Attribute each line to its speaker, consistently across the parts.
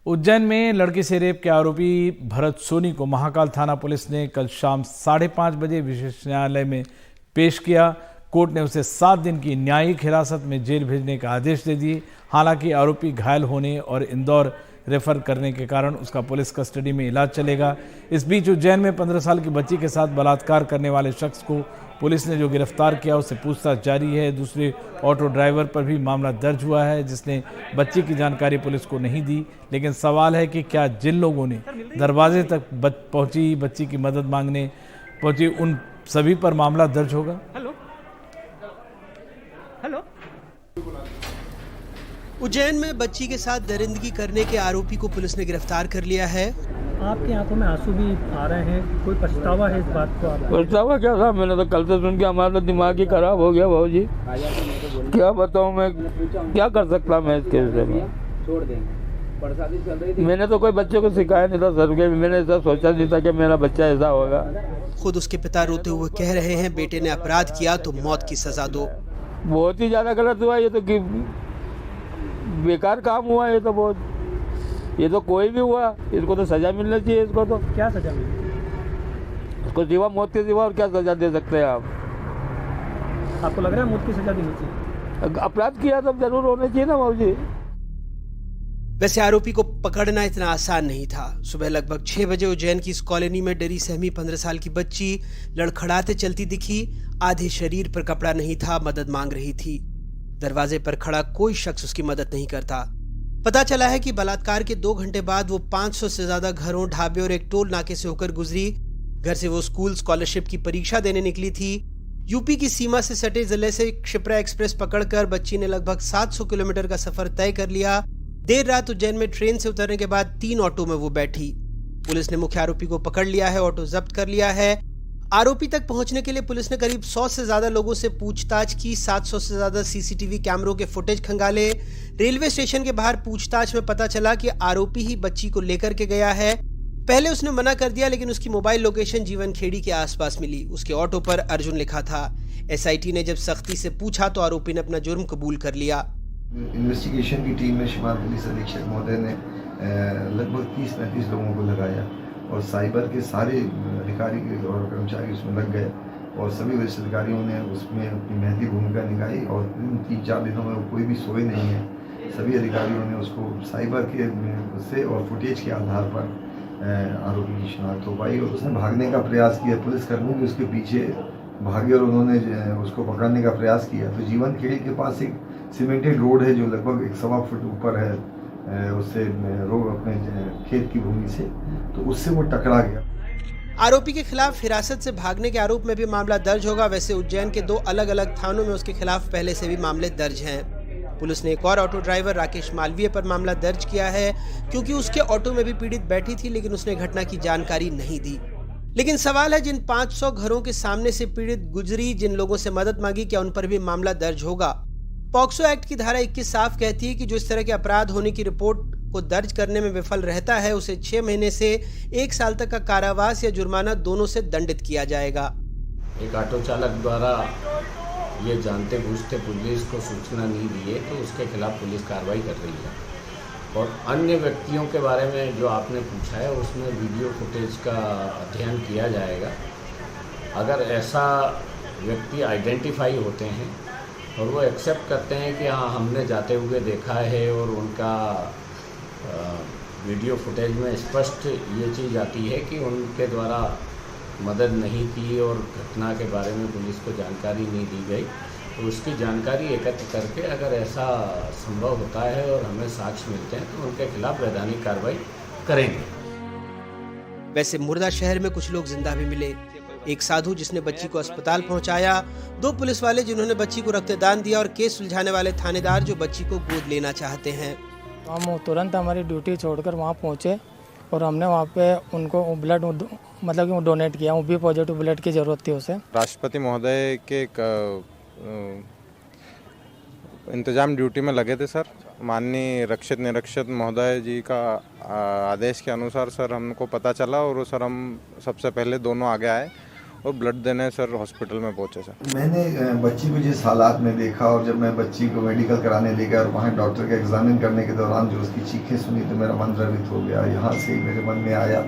Speaker 1: उज्जैन में लड़की से रेप के आरोपी भरत सोनी को महाकाल थाना पुलिस ने कल शाम 5:30 बजे विशेष न्यायालय में पेश किया। कोर्ट ने उसे 7 दिन की न्यायिक हिरासत में जेल भेजने का आदेश दे दिए। हालांकि आरोपी घायल होने और इंदौर रेफर करने के कारण उसका पुलिस कस्टडी में इलाज चलेगा। इस बीच उज्जैन में 15 साल की बच्ची के साथ बलात्कार करने वाले शख्स को पुलिस ने जो गिरफ्तार किया उससे पूछताछ जारी है। दूसरे ऑटो ड्राइवर पर भी मामला दर्ज हुआ है जिसने बच्ची की जानकारी पुलिस को नहीं दी। लेकिन सवाल है कि क्या जिन लोगों ने दरवाजे तक पहुंची बच्ची की मदद मांगने पहुंची उन सभी पर मामला दर्ज होगा।
Speaker 2: हेलो उज्जैन में बच्ची के साथ दरिंदगी करने के आरोपी को पुलिस ने गिरफ्तार कर लिया है।
Speaker 3: आपकी आंखों में आंसू भी आ रहे हैं, कोई पछतावा है इस बात को? आप
Speaker 4: पछतावा क्या था, मैंने तो कल से सुन के हमारा दिमाग ही खराब हो गया भाऊ जी। क्या बताऊं मैं, क्या कर सकता मैं इसके विषय में। मैंने तो कोई बच्चे को सिखाया नहीं था सर के, मैंने ऐसा सोचा नहीं था कि मेरा बच्चा ऐसा होगा।
Speaker 2: खुद उसके पिता रोते हुए कह रहे हैं बेटे ने अपराध किया तो मौत की सजा दो।
Speaker 4: बहुत ही ज्यादा गलत हुआ ये तो, कि बेकार काम हुआ ये तो बहुत। ये तो कोई भी हुआ, इसको तो सजा मिलनी चाहिए। इसको तो
Speaker 3: क्या सजा मिली?
Speaker 4: उसको सिवा मौत के सिवा और क्या सजा दे सकते हैं आप?
Speaker 3: आपको लग रहा है मौत की सजा देनी चाहिए?
Speaker 4: अपराध किया तो जरूर होना चाहिए ना बाबूजी।
Speaker 2: वैसे आरोपी को पकड़ना इतना आसान नहीं था। सुबह लगभग 6 बजे उज्जैन की इस कॉलोनी में डरी सहमी 15 साल की बच्ची लड़खड़ाते चलती दिखी। आधे शरीर पर कपड़ा नहीं था, मदद मांग रही थी। दरवाजे पर खड़ा कोई शख्स उसकी मदद नहीं करता। पता चला है कि बलात्कार के 2 घंटे बाद वो 500 से ज्यादा घरों, ढाबे और एक टोल नाके से होकर गुजरी। घर से वो स्कूल स्कॉलरशिप की परीक्षा देने निकली थी। यूपी की सीमा से सटे जिले से क्षिप्रा एक्सप्रेस पकड़कर बच्ची ने लगभग 700 किलोमीटर का सफर तय कर लिया। देर रात उज्जैन में ट्रेन से उतरने के बाद 3 ऑटो में वो बैठी। पुलिस ने मुख्य आरोपी को पकड़ लिया है, ऑटो जब्त कर लिया है। आरोपी तक पहुंचने के लिए पुलिस ने करीब 100 से ज्यादा लोगों से पूछताछ की। 700 से ज्यादा सीसीटीवी कैमरों के फुटेज खंगाले। रेलवे स्टेशन के बाहर पूछताछ में पता चला कि आरोपी ही बच्ची को लेकर के गया है। पहले उसने मना कर दिया, लेकिन उसकी मोबाइल लोकेशन जीवन खेड़ी के आसपास मिली। उसके ऑटो पर अर्जुन लिखा था। एसआईटी ने जब सख्ती से पूछा तो आरोपी ने अपना जुर्म कबूल कर लिया।
Speaker 5: इन्वेस्टिगेशन की टीम में शिमाल पुलिस अधीक्षक महोदय ने लगभग 30-35 लोगों को लगाया और साइबर के सारे अधिकारी और कर्मचारी उसमें लग गए और सभी वरिष्ठ अधिकारियों ने उसमें अपनी महती भूमिका निभाई और 3-4 दिनों में वो कोई भी सोए नहीं है। सभी अधिकारियों ने उसको साइबर के से और फुटेज के आधार पर आरोपी की शिनाख्त हो पाई और उसने भागने का प्रयास किया। पुलिसकर्मी भी उसके पीछे भागे और उन्होंने उसको पकड़ने का प्रयास किया। तो जीवन खेड़ी के पास एक सीमेंटेड रोड है जो लगभग 1.25 फुट ऊपर है उससे रोड अपने खेत की भूमि से, तो उससे वो टकरा गया।
Speaker 2: आरोपी के खिलाफ हिरासत से भागने के आरोप में भी मामला दर्ज होगा। वैसे उज्जैन के 2 अलग अलग थानों में उसके खिलाफ पहले से भी मामले दर्ज हैं। पुलिस ने एक और ऑटो ड्राइवर राकेश मालवीय पर मामला दर्ज किया है क्योंकि उसके ऑटो में भी पीड़ित बैठी थी, लेकिन उसने घटना की जानकारी नहीं दी। लेकिन सवाल है, जिन 500 घरों के सामने से पीड़ित गुजरी, जिन लोगों से मदद मांगी, क्या उन पर भी मामला दर्ज होगा? पॉक्सो एक्ट की धारा 21 साफ कहती है कि जो इस तरह के अपराध होने की रिपोर्ट को दर्ज करने में विफल रहता है उसे 6 महीने से 1 साल तक का कारावास या जुर्माना दोनों से दंडित किया जाएगा।
Speaker 6: एक ऑटो चालक द्वारा ये जानते बूझते पुलिस को सूचना नहीं दी है तो उसके खिलाफ पुलिस कार्रवाई कर रही है। और अन्य व्यक्तियों के बारे में जो आपने पूछा है उसमें वीडियो फुटेज का अध्ययन किया जाएगा। अगर ऐसा व्यक्ति आइडेंटिफाई होते हैं और वो एक्सेप्ट करते हैं कि हाँ हमने जाते हुए देखा है और उनका वीडियो फुटेज में स्पष्ट ये चीज़ आती है कि उनके द्वारा मदद नहीं की और घटना के बारे में पुलिस को जानकारी नहीं दी गई, तो उसकी जानकारी एकत्र करके अगर ऐसा संभव होता है और हमें साक्ष्य मिलते हैं तो उनके खिलाफ वैधानिक कार्रवाई करेंगे।
Speaker 2: वैसे मुर्दा शहर में कुछ लोग जिंदा भी मिले। एक साधु जिसने बच्ची को अस्पताल पहुंचाया, 2 पुलिस वाले जिन्होंने बच्ची को रक्तदान दिया और केस सुलझाने वाले थानेदार जो बच्ची को गोद लेना चाहते हैं।
Speaker 3: हम तुरंत हमारी ड्यूटी छोड़कर वहाँ पहुँचे और हमने वहाँ पे उनको ब्लड मतलब कि डोनेट किया। वो भी पॉजिटिव ब्लड की ज़रूरत थी उसे।
Speaker 7: राष्ट्रपति महोदय के इंतजाम ड्यूटी में लगे थे सर। माननीय रक्षित निरीक्षक महोदय जी का आदेश के अनुसार सर हमको पता चला और सर हम सबसे पहले दोनों आगे आए और ब्लड देने सर हॉस्पिटल में पहुंचे सर।
Speaker 5: मैंने बच्ची को जिस हालात में देखा और जब मैं बच्ची को मेडिकल कराने ले गया और वहाँ डॉक्टर के एग्जामिन करने के दौरान जो उसकी चीखें सुनी तो मेरा मन द्रवित हो गया। यहाँ से ही मेरे मन में आया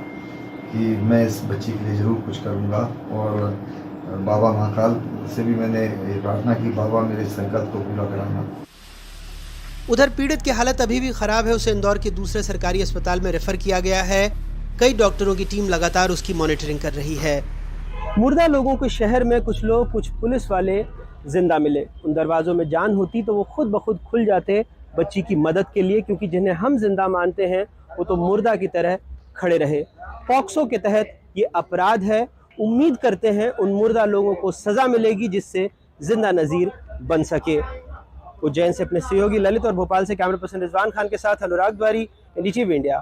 Speaker 5: कि मैं इस बच्ची के लिए ज़रूर कुछ करूँगा और बाबा महाकाल से भी मैंने ये प्रार्थना की, बाबा मेरे संकल्प को पूरा कराना।
Speaker 2: उधर पीड़ित की हालत अभी भी खराब है, उसे इंदौर के दूसरे सरकारी अस्पताल में रेफर किया गया है। कई डॉक्टरों की टीम लगातार उसकी मॉनिटरिंग कर रही है। मुर्दा लोगों के शहर में कुछ लोग, कुछ पुलिस वाले जिंदा मिले। उन दरवाजों में जान होती तो वो खुद ब खुद खुल जाते बच्ची की मदद के लिए, क्योंकि जिन्हें हम जिंदा मानते हैं वो तो मुर्दा की तरह खड़े रहे। पॉक्सो के तहत ये अपराध है। उम्मीद करते हैं उन मुर्दा लोगों को सजा मिलेगी जिससे जिंदा नजीर बन सके। उज्जैन से अपने सहयोगी ललित और भोपाल से कैमरा पर्सन रिजवान खान के साथ अनुराग द्वारी, NDTV इंडिया।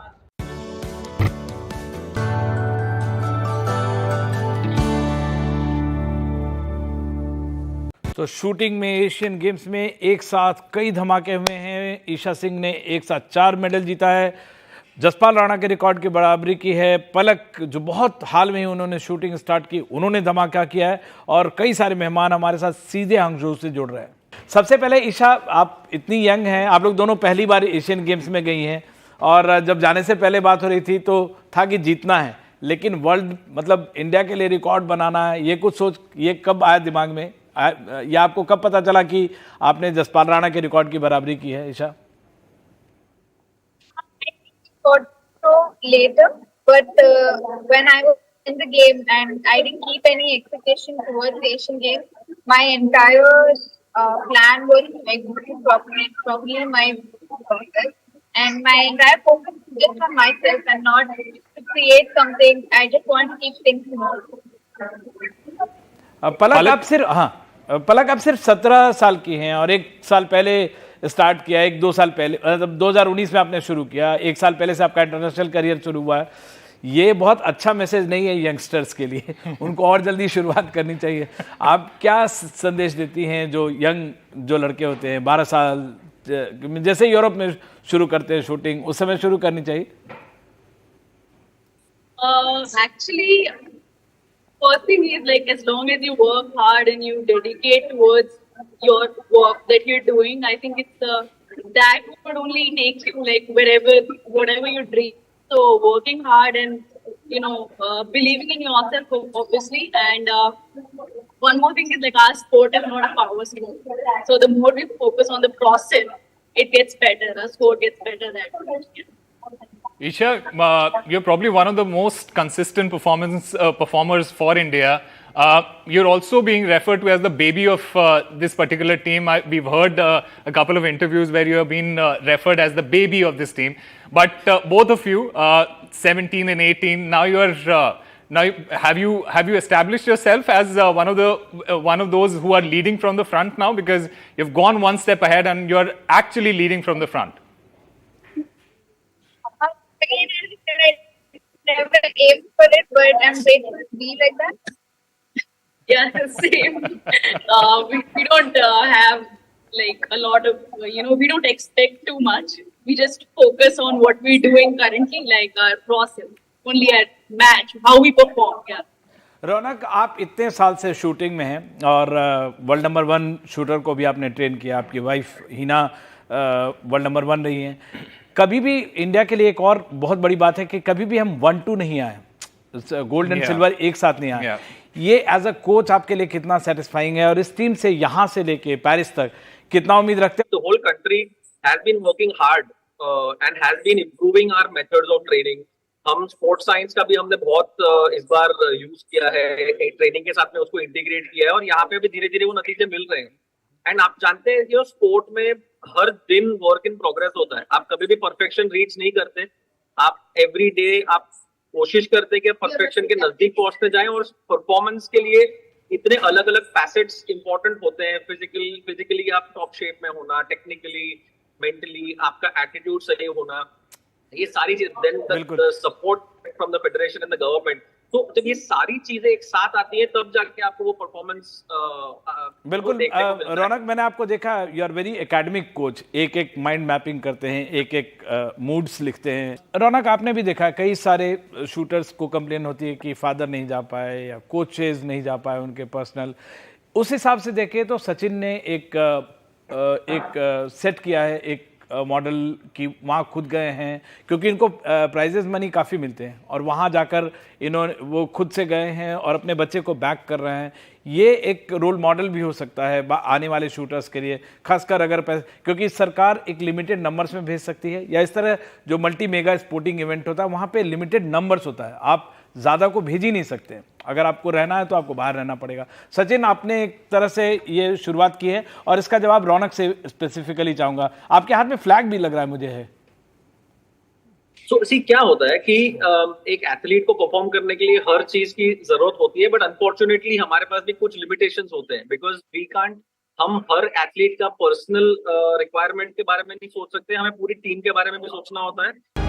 Speaker 1: तो शूटिंग में एशियन गेम्स में एक साथ कई धमाके हुए हैं। ईशा सिंह ने एक साथ 4 मेडल जीता है, जसपाल राणा के रिकॉर्ड की बराबरी की है। पलक जो बहुत हाल में ही उन्होंने शूटिंग स्टार्ट की, उन्होंने धमाका किया है। और कई सारे मेहमान हमारे साथ सीधे हांगझोउ से जुड़ रहे हैं। सबसे पहले ईशा, आप इतनी यंग हैं, आप लोग दोनों पहली बार एशियन गेम्स में गई हैं और जब जाने से पहले बात हो रही थी तो था कि जीतना है, लेकिन वर्ल्ड मतलब इंडिया के लिए रिकॉर्ड बनाना है, ये कुछ सोच, ये कब आया दिमाग में? या आपको कब पता चला कि आपने जसपाल राणा के रिकॉर्ड की बराबरी की है? Isha,
Speaker 8: so later, but when I was in the game and I didn't keep any expectation towards the Asian Games, my entire plan was like properly my process, and my entire focus was just on myself and not to create something. I just want to keep things small.
Speaker 1: पलक आप सिर्फ 17 साल की हैं और 1 साल पहले start किया, 1-2 साल पहले, मतलब 2019 में आपने शुरू किया, 1 साल पहले से आपका इंटरनेशनल करियर शुरू हुआ है। ये बहुत अच्छा मैसेज नहीं है यंगस्टर्स के लिए, उनको और जल्दी शुरुआत करनी चाहिए। आप क्या संदेश देती हैं जो जो लड़के होते हैं 12 साल, जैसे यूरोप में शुरू करते हैं शूटिंग, उस समय शुरू करनी चाहिए?
Speaker 9: Actually, first thing is like as long as you work hard and you dedicate towards your work that you're doing, I think it's that would only take you like whatever you dream. So working hard and believing in yourself obviously, and one more thing is like our sport is not a power sport. So the more we focus on the process, it gets better. Our sport gets better that way.
Speaker 10: Isha, you're probably one of the most consistent performers for India. You're also being referred to as the baby of this particular team. We've heard a couple of interviews where you have been referred as the baby of this team. But both of you, 17 and 18, now have you established yourself as one of those who are leading from the front now, because you've gone one step ahead and you're actually leading from the front?
Speaker 8: I never aimed for it, but I'm grateful to be like that.
Speaker 9: Yeah, same. We don't have like a lot of, we don't expect too much. We just focus on what we're doing currently, like our process, only at match, how we perform. Yeah.
Speaker 1: रौनक, आप इतने साल से shooting में हैं और world number 1 shooter को भी आपने ट्रेन किया, आपकी वाइफ हिना वर्ल्ड नंबर 1 रही हैं। कभी भी इंडिया के लिए एक और बहुत बड़ी बात है कि कभी भी हम 1-2 नहीं आए, गोल्ड एंड सिल्वर एक साथ नहीं आए। ये एज अ कोच आपके लिए कितना सेटिस्फाइंग है और इस टीम से यहाँ से लेके पेरिस तक कितना उम्मीद रखते हैं?
Speaker 11: The whole country has been working hard and has been improving our methods of training. हम स्पोर्ट्स साइंस का भी हमने बहुत इस बार यूज किया है, ट्रेनिंग के साथ में उसको इंटीग्रेट किया है और यहाँ पे भी धीरे धीरे वो नतीजे मिल रहे हैं। एंड आप जानते हैं कि स्पोर्ट में हर दिन वर्क इन प्रोग्रेस होता है। आप कभी भी परफेक्शन रीच नहीं करते, आप एवरी डे आप कोशिश करते कि परफेक्शन के नजदीक पहुंचते जाएं और परफॉर्मेंस के लिए इतने अलग अलग फैसेट्स इंपॉर्टेंट होते हैं। फिजिकली आप टॉप शेप में होना, टेक्निकली, मेंटली आपका एटीट्यूड सही होना, ये सारी चीज, then the support from the federation and the government, तो जब ये सारी चीजें एक साथ आती है तब जाके आपको वो परफॉर्मेंस
Speaker 1: बिल्कुल रौनक, मैंने आपको देखा, you are very academic coach, एक एक माइंड मैपिंग करते हैं, एक एक मूड्स लिखते हैं। रौनक, आपने भी देखा कई सारे शूटर्स को कंप्लेन होती है कि फादर नहीं जा पाए या कोचेज नहीं जा पाए उनके पर्सनल। उस हिसाब से देखें तो सचिन ने एक सेट किया है, एक मॉडल की वहाँ खुद गए हैं, क्योंकि इनको प्राइजेस मनी काफ़ी मिलते हैं और वहाँ जाकर इन्होंने वो खुद से गए हैं और अपने बच्चे को बैक कर रहे हैं। ये एक रोल मॉडल भी हो सकता है आने वाले शूटर्स के लिए, खासकर अगर क्योंकि सरकार एक लिमिटेड नंबर्स में भेज सकती है, या इस तरह जो मल्टी मेगा स्पोर्टिंग इवेंट होता है वहाँ पे लिमिटेड नंबर्स होता है, आप ज़्यादा को भेज ही नहीं सकते। अगर आपको रहना है तो आपको बाहर रहना पड़ेगा। सचिन, आपने एक तरह से ये शुरुआत की है और इसका जवाब रौनक से स्पेसिफिकली चाहूंगा। आपके हाथ में फ्लैग भी लग रहा है मुझे है।
Speaker 11: क्या होता है कि एक एथलीट को परफॉर्म करने के लिए हर चीज की जरूरत होती है, बट अनफॉर्चुनेटली हमारे पास भी कुछ लिमिटेशंस होते हैं, बिकॉज वी कांट, हम हर एथलीट का पर्सनल रिक्वायरमेंट के बारे में नहीं सोच सकते, हमें पूरी टीम के बारे में भी सोचना होता है।